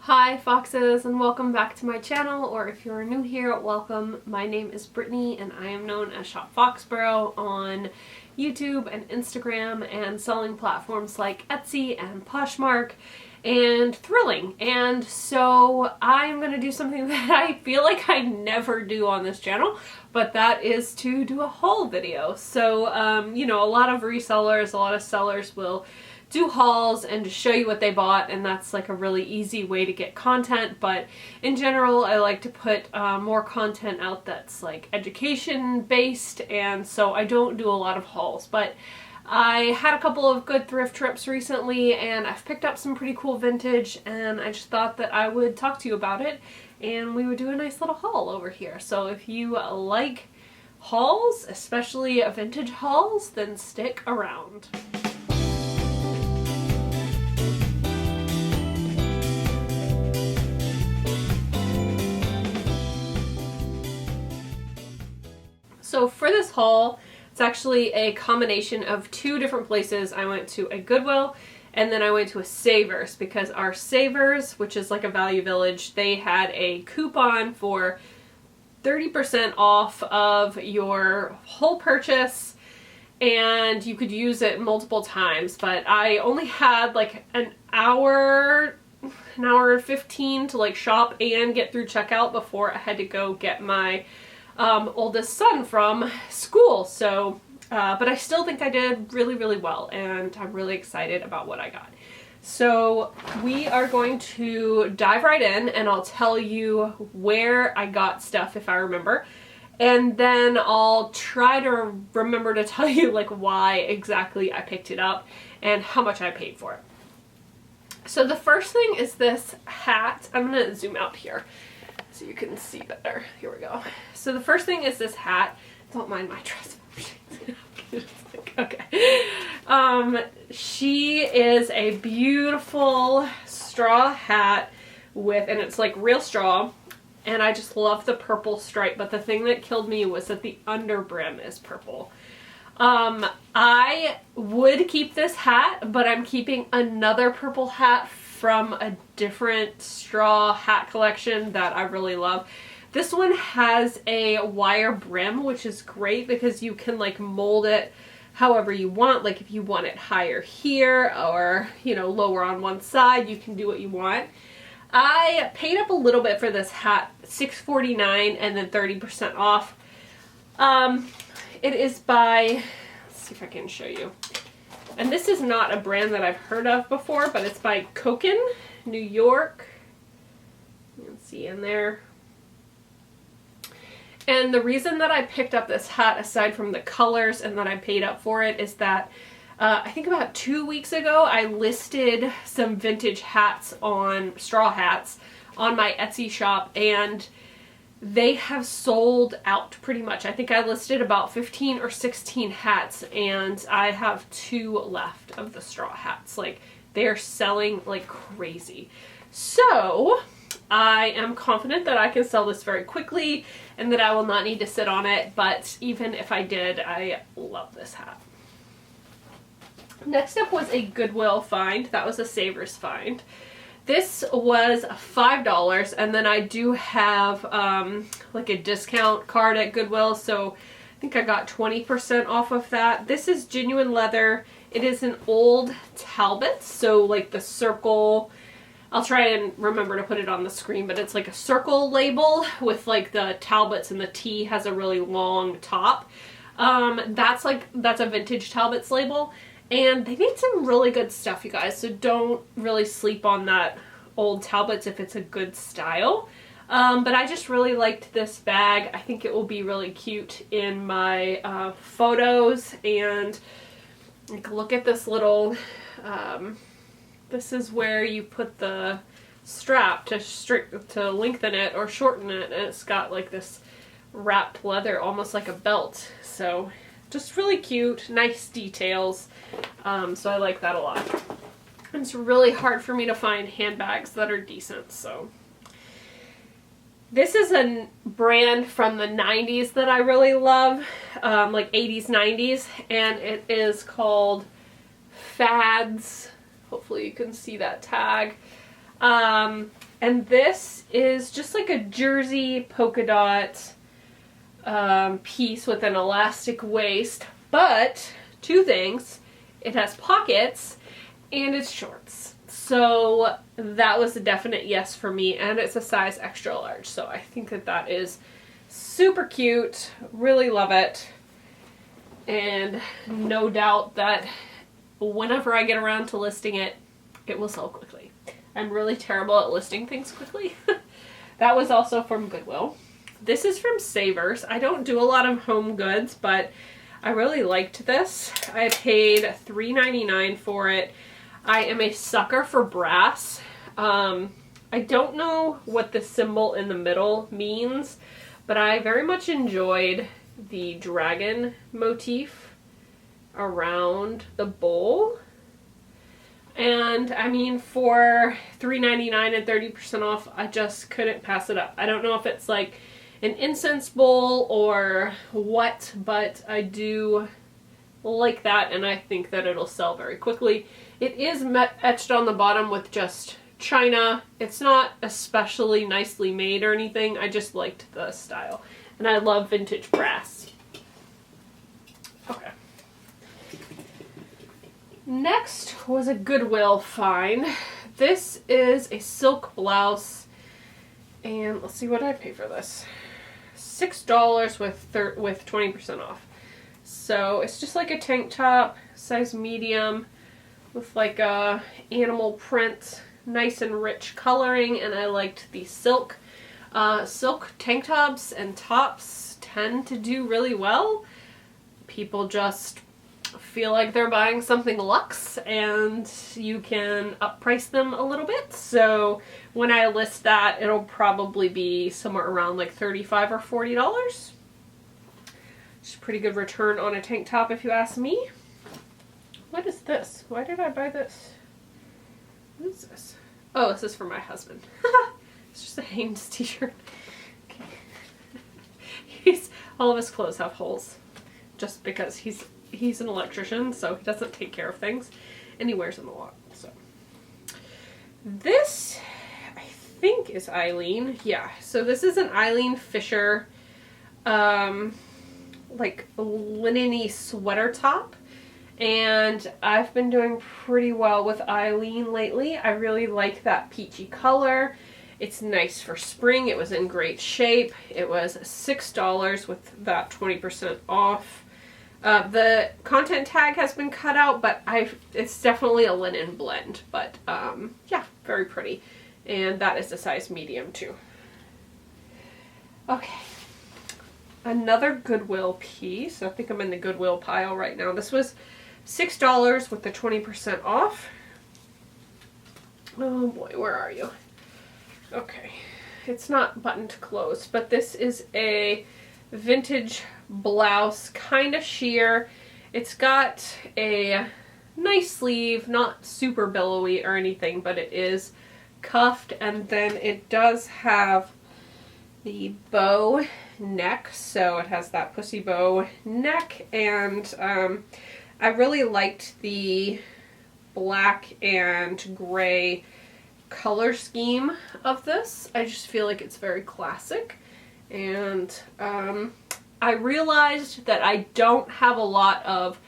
Hi Foxes, and welcome back to my channel, or if you're new here, welcome. My name is Brittany and I am known as SHOPFOXBURROW on YouTube and Instagram and selling platforms like Etsy and Poshmark and Thrilling. And so I'm going to do something that I feel like I never do on this channel, but that is to do a haul video. So, you know, a lot of resellers, a lot of sellers will do hauls and just show you what they bought, and that's like a really easy way to get content. But in general, I like to put more content out that's like education based, and so I don't do a lot of hauls. But I had a couple of good thrift trips recently and I've picked up some pretty cool vintage, and I just thought that I would talk to you about it and we would do a nice little haul over here. So if you like hauls, especially vintage hauls, then stick around. So for this haul, it's actually a combination of two different places. I went to a Goodwill and then I went to a Savers, because our Savers, which is like a Value Village, they had a coupon for 30% off of your whole purchase, and you could use it multiple times. But I only had like an hour and 15 to like shop and get through checkout before I had to go get my oldest son from school. So but I still think I did really well, and I'm really excited about what I got. So we are going to dive right in and I'll tell you where I got stuff if I remember, and then I'll try to remember to tell you like why exactly I picked it up and how much I paid for it. So the first thing is this hat. I'm gonna zoom out here so you can see better. Here we go. So the first thing is this hat. Don't mind my dress. Okay. She is a beautiful straw hat with, and it's like real straw, and I just love the purple stripe, but the thing that killed me was that the under brim is purple. I would keep this hat, but I'm keeping another purple hat from a different straw hat collection that I really love. This one has a wire brim, which is great because you can like mold it however you want. Like if you want it higher here or, you know, lower on one side, you can do what you want. I paid up a little bit for this hat, $6.49 and then 30% off. It is by, let's see if I can show you. And this is not a brand that I've heard of before, but it's by Koken, New York. You can see in there. And the reason that I picked up this hat, aside from the colors and that I paid up for it, is that I think about 2 weeks ago I listed some vintage hats, on straw hats, on my Etsy shop, and they have sold out pretty much. I think I listed about 15 or 16 hats and I have 2 left of the straw hats. Like, they're selling like crazy. So I am confident that I can sell this very quickly and that I will not need to sit on it, but even if I did, I love this hat. Next up was a Goodwill find. That was a Savers find. This was $5, and then I do have like a discount card at Goodwill, so I think I got 20% off of that. This is genuine leather. It is an old Talbot, so like the circle, I'll try and remember to put it on the screen, but it's like a circle label with like the Talbots, and the T has a really long top. That's a vintage Talbots label. And they made some really good stuff, you guys, so don't really sleep on that old Talbots if it's a good style. But I just really liked this bag. I think it will be really cute in my photos. And like, look at this little, this is where you put the strap to lengthen it or shorten it, and it's got like this wrapped leather, almost like a belt. So just really cute, nice details. So I like that a lot. It's really hard for me to find handbags that are decent, so. This is a brand from the 90s that I really love, like 80s, 90s, and it is called Fads. Hopefully you can see that tag. And this is just like a jersey polka dot piece with an elastic waist, but two things: it has pockets and it's shorts. So that was a definite yes for me, and it's a size extra large, so I think that that is super cute. Really love it, and no doubt that whenever I get around to listing it, it will sell quickly. I'm really terrible at listing things quickly. That was also from Goodwill. This is from Savers. I don't do a lot of home goods, but I really liked this. I paid $3.99 for it. I am a sucker for brass. I don't know what the symbol in the middle means, but I very much enjoyed the dragon motif around the bowl. And I mean, for $3.99 and 30% off, I just couldn't pass it up. I don't know if it's like an incense bowl or what, but I do like that, and I think that it'll sell very quickly. It is etched on the bottom with just china. It's not especially nicely made or anything. I just liked the style, and I love vintage brass. Okay. Next was a Goodwill find. This is a silk blouse, and let's see what I pay for this. $6 with 20% off. So it's just like a tank top, size medium, with like a animal print, nice and rich coloring, and I liked the silk. Silk tank tops and tops tend to do really well. People just feel like they're buying something luxe, and you can upprice them a little bit. So when I list that, it'll probably be somewhere around like $35 or $40. It's a pretty good return on a tank top if you ask me. What is this? Why did I buy this? What is this? Oh, this is for my husband. It's just a Hanes t-shirt. Okay. All of his clothes have holes, just because he's an electrician, so he doesn't take care of things, and he wears them a lot. So this, I think, is Eileen. Yeah, so this is an Eileen Fisher like linen-y sweater top, and I've been doing pretty well with Eileen lately. I really like that peachy color. It's nice for spring. It was in great shape. It was $6 with that 20% off. The content tag has been cut out, but it's definitely a linen blend. But yeah, very pretty. And that is a size medium too. Okay. Another Goodwill piece. I think I'm in the Goodwill pile right now. This was $6 with the 20% off. Oh boy, where are you? Okay. It's not buttoned close, but this is a vintage blouse, kind of sheer. It's got a nice sleeve, not super billowy or anything, but it is cuffed, and then it does have the bow neck, so it has that pussy bow neck, and I really liked the black and gray color scheme of this. I just feel like it's very classic, and I realized that I don't have a lot of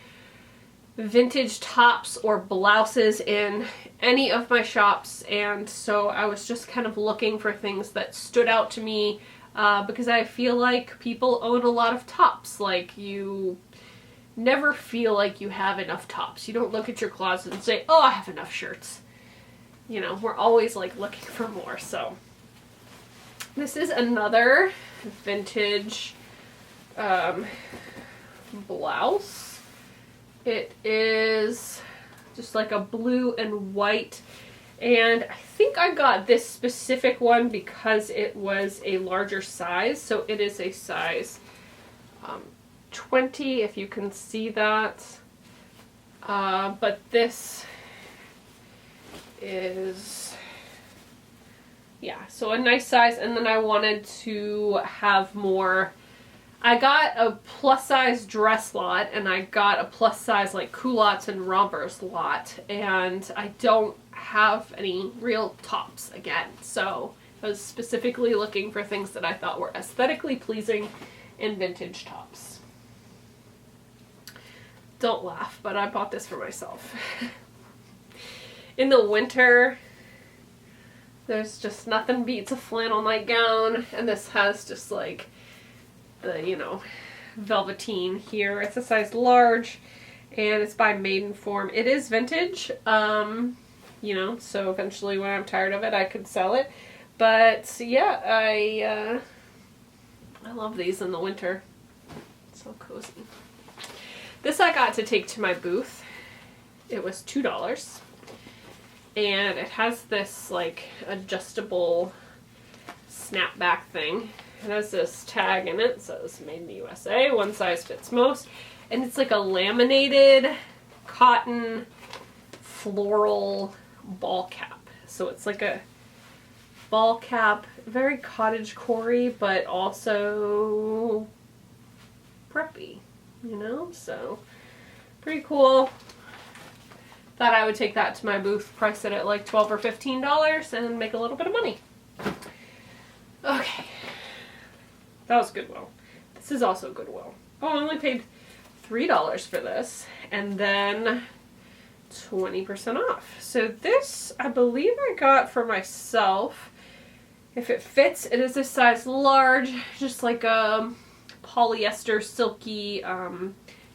vintage tops or blouses in any of my shops, and so I was just kind of looking for things that stood out to me, because I feel like people own a lot of tops. Like, you never feel like you have enough tops. You don't look at your closet and say, oh, I have enough shirts. You know, we're always like looking for more. So this is another vintage blouse. It is just like a blue and white, and I think I got this specific one because it was a larger size, so it is a size 20, if you can see that, but this is, yeah, so a nice size. And then I wanted to have more I got a plus size dress lot, and I got a plus size like culottes and rompers lot, and I don't have any real tops again. So I was specifically looking for things that I thought were aesthetically pleasing in vintage tops. Don't laugh, but I bought this for myself. In the winter, there's just nothing beats a flannel nightgown, and this has just like the, you know, velveteen here. It's a size large, and it's by Maidenform. It is vintage, you know, so eventually when I'm tired of it, I could sell it. But yeah, I love these in the winter. So cozy. This I got to take to my booth. It was $2. And it has this like adjustable snapback thing. It has this tag in it. It says made in the USA, one size fits most. And it's like a laminated cotton floral ball cap. So it's like a ball cap, very cottagecore-y, but also preppy, you know? So pretty cool. Thought I would take that to my booth, price it at like $12 or $15, and make a little bit of money. Okay. That was Goodwill. This is also Goodwill. Oh, I only paid $3 for this, and then 20% off. So this, I believe I got for myself. If it fits, it is a size large, just like a polyester silky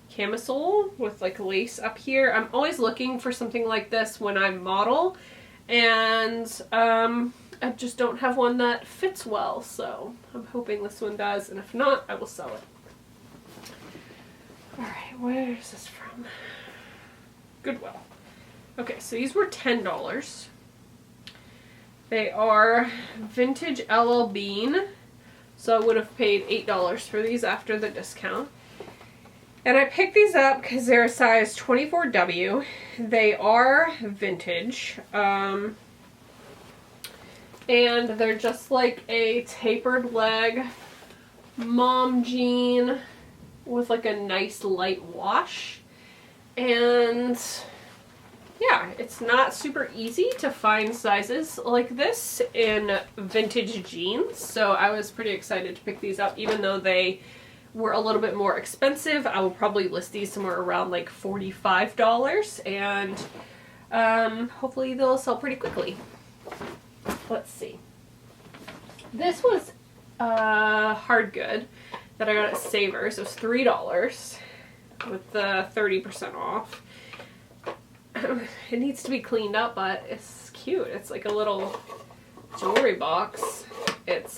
camisole with like lace up here. I'm always looking for something like this when I model, and I just don't have one that fits well, so I'm hoping this one does, and if not, I will sell it. Alright, where is this from? Goodwill. Okay, so these were $10. They are vintage LL Bean, so I would have paid $8 for these after the discount. And I picked these up because they're a size 24W. They are vintage. And they're just like a tapered leg mom jean with like a nice light wash. And yeah, it's not super easy to find sizes like this in vintage jeans. So I was pretty excited to pick these up, even though they were a little bit more expensive. I will probably list these somewhere around like $45, and hopefully they'll sell pretty quickly. Let's see. This was hard good that I got at Savers. It was $3 with the 30% off. It needs to be cleaned up, but it's cute. It's like a little jewelry box. It's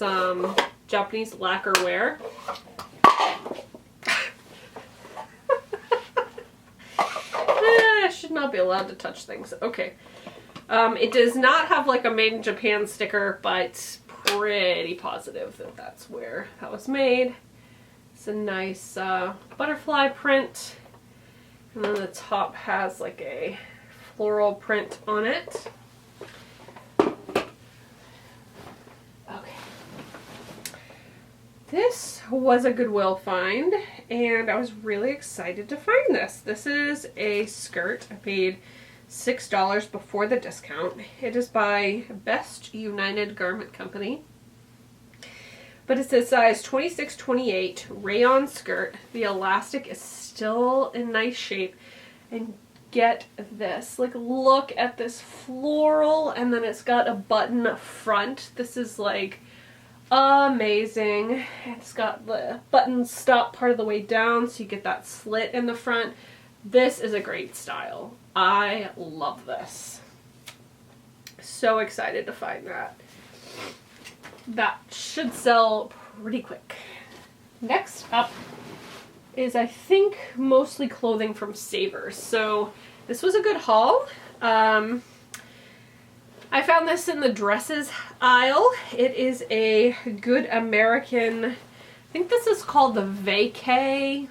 Japanese lacquerware. I should not be allowed to touch things. Okay. It does not have like a made in Japan sticker, but pretty positive that that's where that was made. It's a nice butterfly print. And then the top has like a floral print on it. Okay. This was a Goodwill find, and I was really excited to find this. This is a skirt. I paid $6 before the discount. It is by Best United Garment Company. But it's a size 26-28 rayon skirt. The elastic is still in nice shape. And get this. Like, look at this floral, and then it's got a button up front. This is like amazing. It's got the button stop part of the way down, so you get that slit in the front. This is a great style. I love this. So excited to find that. That should sell pretty quick. Next up is, I think, mostly clothing from Savers. So this was a good haul. I found this in the dresses aisle. It is a good American, I think this is called the vacay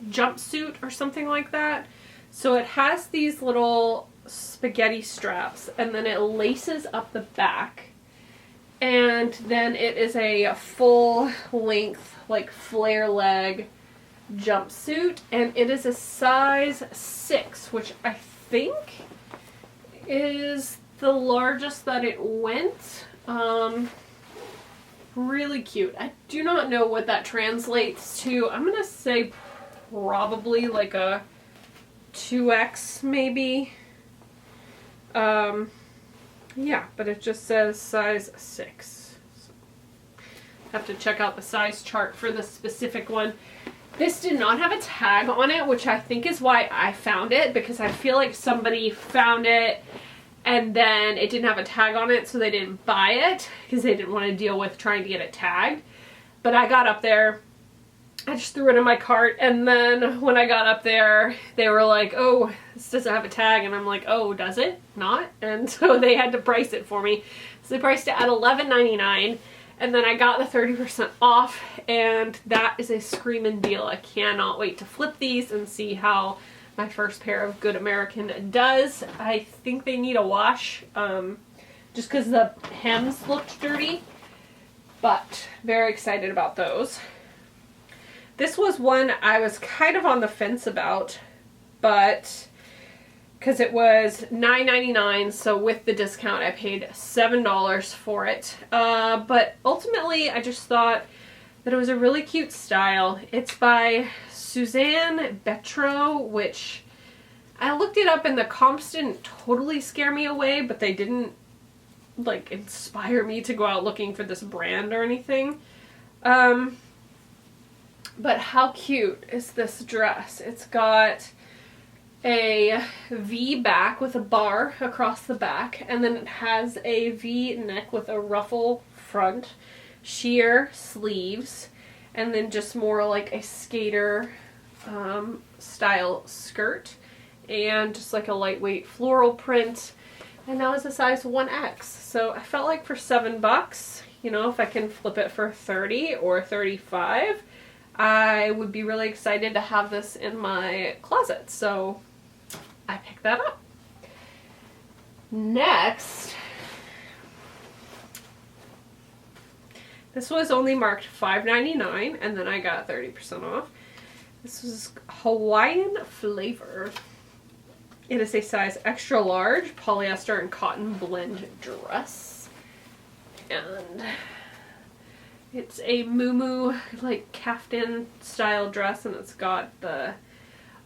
jumpsuit or something like that. So it has these little spaghetti straps, and then it laces up the back. And then it is a full length, like flare leg jumpsuit, and it is a size 6, which I think is the largest that it went. Really cute. I do not know what that translates to. I'm gonna say probably like a 2X maybe. Yeah, but it just says size 6. So, have to check out the size chart for the specific one. This did not have a tag on it, which I think is why I found it, because I feel like somebody found it and then it didn't have a tag on it, so they didn't buy it because they didn't want to deal with trying to get it tagged. But I got up there, I just threw it in my cart, and then when I got up there, they were like, oh, this doesn't have a tag, and I'm like, oh, does it not? And so they had to price it for me. So they priced it at $11.99, and then I got the 30% off, and that is a screaming deal. I cannot wait to flip these and see how my first pair of Good American does. I think they need a wash, just because the hems looked dirty, but very excited about those. This was one I was kind of on the fence about, but because it was $9.99, so with the discount I paid $7 for it. But ultimately I just thought that it was a really cute style. It's by Suzanne Betro, which I looked it up and the comps didn't totally scare me away, but they didn't like inspire me to go out looking for this brand or anything. But how cute is this dress? It's got a V back with a bar across the back, and then it has a V neck with a ruffle front, sheer sleeves, and then just more like a skater style skirt, and just like a lightweight floral print. And that was a size 1X. So I felt like for $7, you know, if I can flip it for 30 or 35, I would be really excited to have this in my closet, so I picked that up. Next, this was only marked $5.99, and then I got 30% off. This was Hawaiian Flavor. It is a size extra large polyester and cotton blend dress, and it's a muumuu, like caftan style dress, and it's got the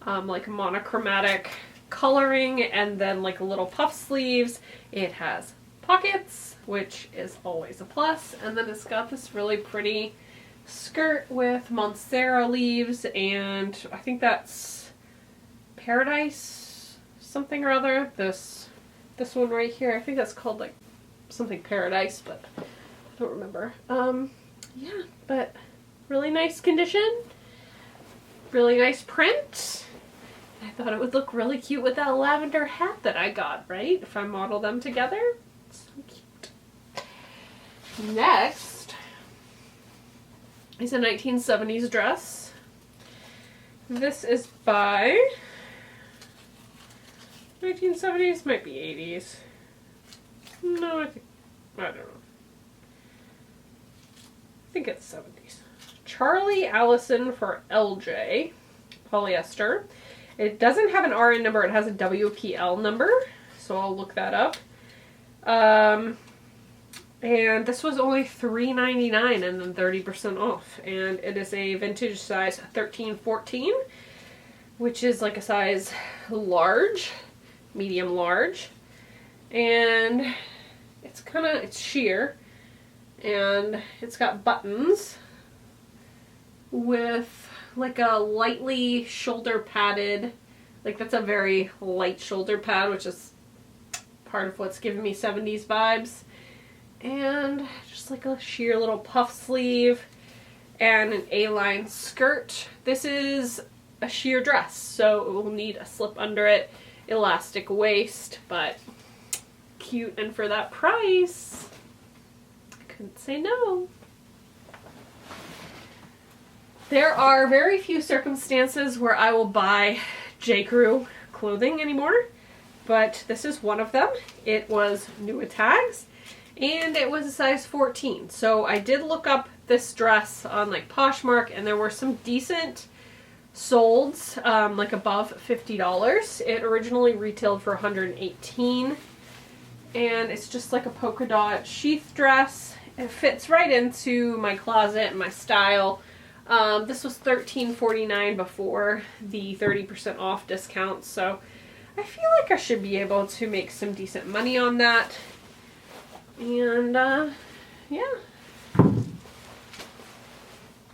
like monochromatic coloring, and then like little puff sleeves. It has pockets, which is always a plus, and then it's got this really pretty skirt with Montserrat leaves, and I think that's Paradise something or other. This one right here, I think that's called like something Paradise, but I don't remember. Yeah, but really nice condition, really nice print. I thought it would look really cute with that lavender hat that I got, right? If I model them together. So cute. Next is a 1970s dress. This is by 1970s, might be 80s. No, I don't know. I think it's 70s. Charlie Allison for LJ, polyester. It doesn't have an RN number, it has a WPL number, so I'll look that up. And this was only $3.99 and then 30% off. And it is a vintage size 13-14, which is like a size large, medium large. And it's sheer. And it's got buttons with like a lightly shoulder padded, like that's a very light shoulder pad, which is part of what's giving me 70s vibes. And just like a sheer little puff sleeve and an A-line skirt. This is a sheer dress, so it will need a slip under it, elastic waist, but cute, and for that price, couldn't say no. There are very few circumstances where I will buy J. Crew clothing anymore, but this is one of them. It was new with tags, and it was a size 14. So I did look up this dress on like Poshmark, and there were some decent solds, like above $50. It originally retailed for $118, and it's just like a polka dot sheath dress. It fits right into my closet and my style. This was $13.49 before the 30% off discount, so I feel like I should be able to make some decent money on that. And yeah.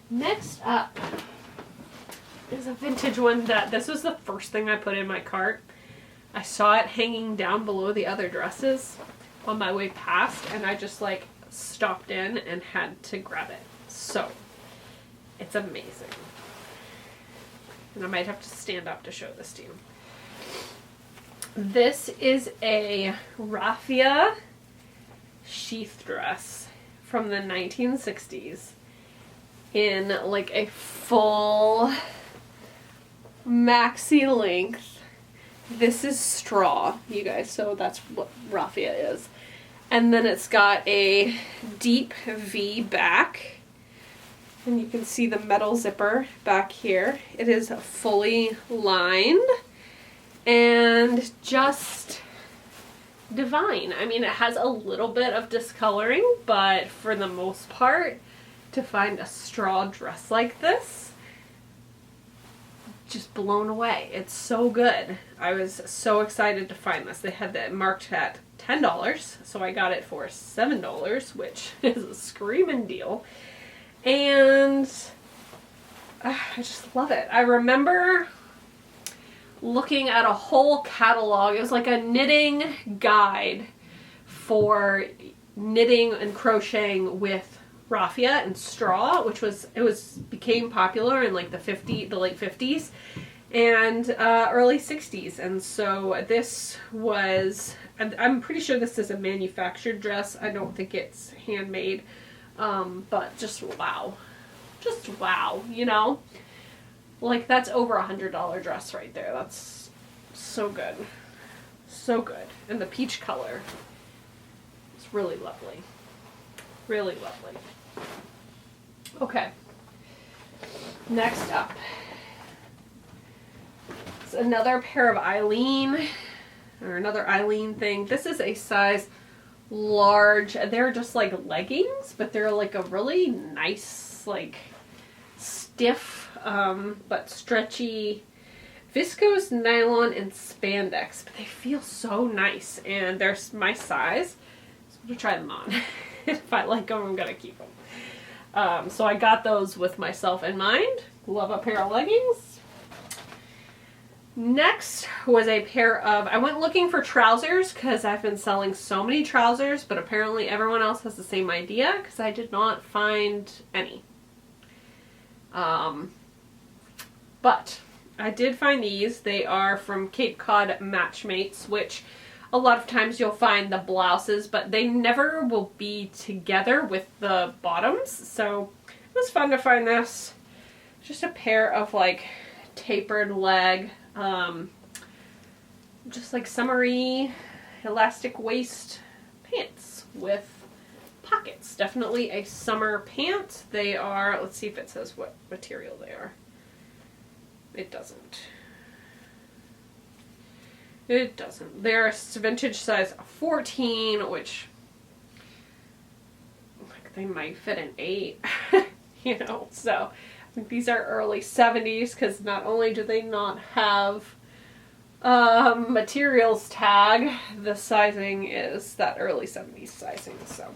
Next up is a vintage one that this was the first thing I put in my cart. I saw it hanging down below the other dresses on my way past, and I just like stopped in and had to grab it. So it's amazing. And I might have to stand up to show this to you. This is a raffia sheath dress from the 1960s in like a full maxi length. This is straw, you guys, so that's what raffia is. And then it's got a deep V back, and you can see the metal zipper back here. It is fully lined and just divine. I mean, it has a little bit of discoloring, but for the most part, to find a straw dress like this, just blown away. It's so good. I was so excited to find this. They had it marked at $10, so I got it for $7, which is a screaming deal. And I just love it. I remember looking at a whole catalog. It was like a knitting guide for knitting and crocheting with raffia and straw, which became popular in like the late 50s and early 60s. And so this was, I'm pretty sure this is a manufactured dress. I don't think it's handmade, but just wow, you know, like that's over $100 dress right there. That's so good, so good. And the peach color is really lovely, really lovely. Okay, next up, it's another pair of Eileen, or another Eileen thing. This is a size large. They're just like leggings, but they're like a really nice, like stiff, but stretchy viscose, nylon, and spandex. But they feel so nice, and they're my size, so I'm gonna try them on. If I like them, I'm gonna keep them. So I got those with myself in mind. Love a pair of leggings. Next was a pair of, I went looking for trousers because I've been selling so many trousers, but apparently everyone else has the same idea because I did not find any. But I did find these. They are from Cape Cod Matchmates, which a lot of times you'll find the blouses, but they never will be together with the bottoms. So it was fun to find this. Just a pair of like tapered leg, just like summery elastic waist pants with pockets. Definitely a summer pant. They are, let's see if it says what material they are. It doesn't. It doesn't. They're vintage size 14, which like they might fit an 8, you know. So I think these are early 70s because not only do they not have materials tag, the sizing is that early 70s sizing. So,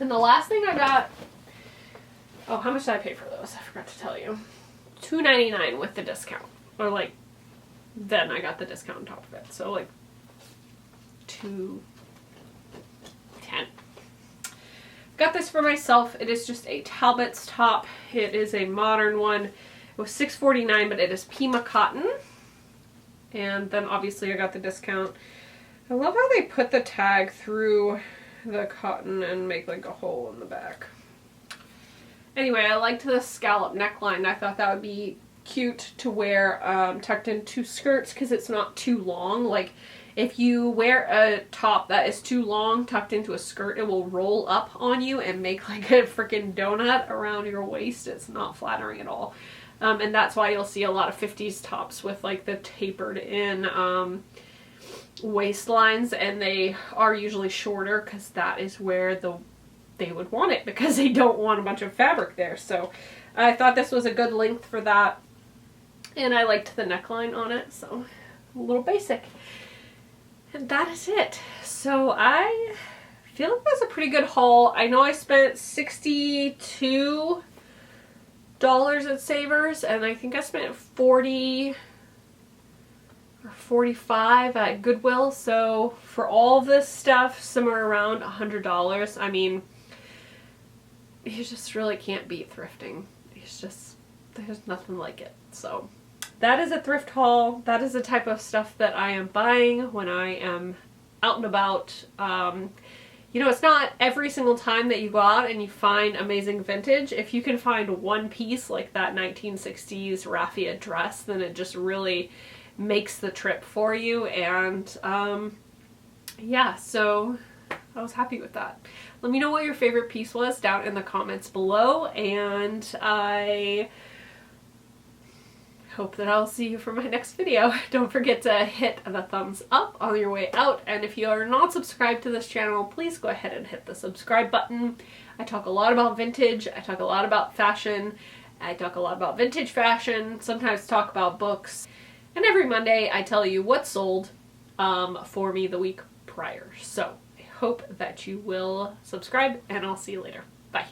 and the last thing I got, oh, how much did I pay for those? I forgot to tell you. $2.99 with the discount, or like, then I got the discount on top of it, so like $2.10. Got this for myself. It is just a Talbot's top. It is a modern one. It was $6.49, but it is Pima cotton. And then obviously I got the discount. I love how they put the tag through the cotton and make like a hole in the back. Anyway, I liked the scallop neckline. I thought that would be cute to wear tucked into skirts because it's not too long. Like, If you wear a top that is too long tucked into a skirt, it will roll up on you and make like a freaking donut around your waist. It's not flattering at all. And that's why you'll see a lot of 50s tops with like the tapered in waistlines, and they are usually shorter because that is where they would want it, because they don't want a bunch of fabric there. So I thought this was a good length for that, and I liked the neckline on it, so a little basic. And that is it. So I feel like that's a pretty good haul. I know I spent $62 at Savers, and I think I spent $40 or $45 at Goodwill. So for all this stuff, somewhere around $100. I mean, you just really can't beat thrifting. It's just, there's nothing like it. So that is a thrift haul. That is the type of stuff that I am buying when I am out and about. You know, it's not every single time that you go out and you find amazing vintage. If you can find one piece like that 1960s raffia dress, then it just really makes the trip for you. And yeah, so I was happy with that. Let me know what your favorite piece was down in the comments below, and I hope that I'll see you for my next video. Don't forget to hit the thumbs up on your way out, and if you are not subscribed to this channel, please go ahead and hit the subscribe button. I talk a lot about vintage, I talk a lot about fashion, I talk a lot about vintage fashion, sometimes talk about books, and every Monday I tell you what sold for me the week prior. So I hope that you will subscribe, and I'll see you later. Bye.